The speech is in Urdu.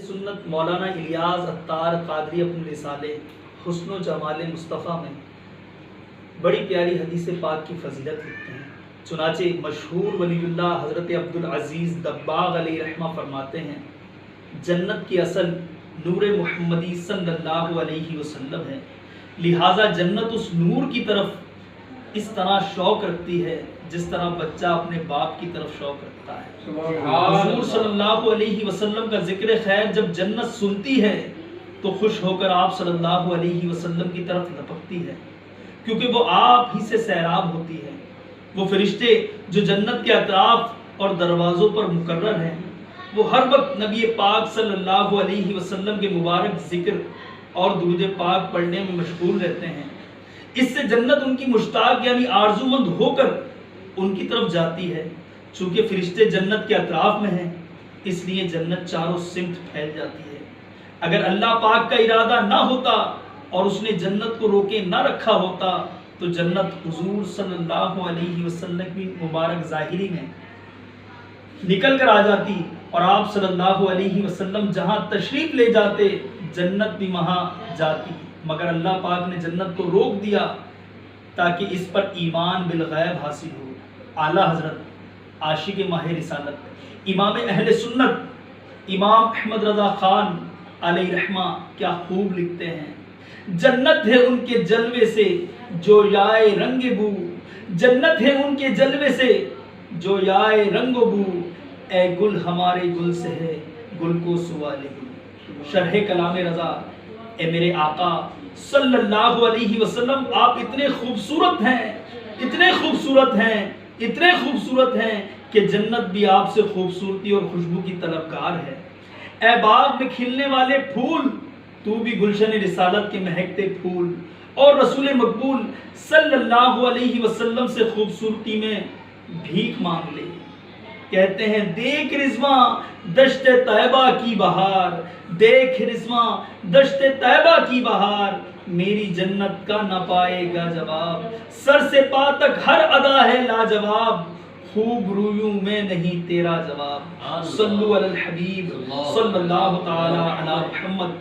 سنت مولانا الیاس عطار قادری اپنے رسالے حسن و جمال مصطفیٰ میں بڑی پیاری حدیث پاک کی فضیلت لکھتے ہیں۔ چنانچہ مشہور ولی اللہ حضرت عبدالعزیز دباغ علیہ رحمہ فرماتے ہیں، جنت کی اصل نور محمدی صلی اللہ علیہ وسلم ہے، لہٰذا جنت اس نور کی طرف اس طرح شوق رکھتی ہے جس طرح بچہ اپنے باپ کی طرف شوق رکھتا ہے۔ حضور صلی اللہ علیہ وسلم کا ذکر خیر جب جنت سنتی ہے تو خوش ہو کر آپ صلی اللہ علیہ وسلم کی طرف لپکتی ہے، کیونکہ وہ آپ ہی سے سیراب ہوتی ہے۔ وہ فرشتے جو جنت کے اطراف اور دروازوں پر مقرر ہیں، وہ ہر وقت نبی پاک صلی اللہ علیہ وسلم کے مبارک ذکر اور درود پاک پڑھنے میں مشغول رہتے ہیں۔ اس سے جنت ان کی مشتاق یعنی آرزومند ہو کر ان کی طرف جاتی ہے۔ چونکہ فرشتے جنت کے اطراف میں ہیں، اس لیے جنت چاروں سمت پھیل جاتی ہے۔ اگر اللہ پاک کا ارادہ نہ ہوتا اور اس نے جنت کو روکے نہ رکھا ہوتا تو جنت حضور صلی اللہ علیہ وسلم کی مبارک ظاہری میں نکل کر آ جاتی، اور آپ صلی اللہ علیہ وسلم جہاں تشریف لے جاتے جنت بھی وہاں جاتی، مگر اللہ پاک نے جنت کو روک دیا تاکہ اس پر ایمان بالغیب حاصل ہو۔ اعلیٰ حضرت عاشق ماہ رسالت امام اہل سنت امام احمد رضا خان علیہ رحمہ کیا خوب لکھتے ہیں، جنت ہے ان کے جلوے سے جو یائے رنگ بو، جنت ہے ان کے جلوے سے جو یائے رنگ بو، اے گل ہمارے گل سے ہے گل کو سوال گل۔ شرح کلام رضا، اے میرے آقا صلی اللہ علیہ وسلم، آپ اتنے خوبصورت ہیں، اتنے خوبصورت ہیں، اتنے خوبصورت ہیں کہ جنت بھی آپ سے خوبصورتی اور خوشبو کی طلبگار ہے۔ اے باغ میں کھلنے والے پھول، تو بھی گلشن رسالت کے مہکتے پھول، اور رسول مقبول صلی اللہ علیہ وسلم سے خوبصورتی میں بھیک مانگ لے۔ کہتے ہیں دیکھ رضواں دشت طیبہ کی بہار، دیکھ رضواں دشت طیبہ کی بہار، میری جنت کا نہ پائے گا جواب، سر سے پا تک ہر ادا ہے لاجواب، خوب رویوں میں نہیں تیرا جواب۔ صلو علی الحبیب صلی اللہ تعالی علی محمد۔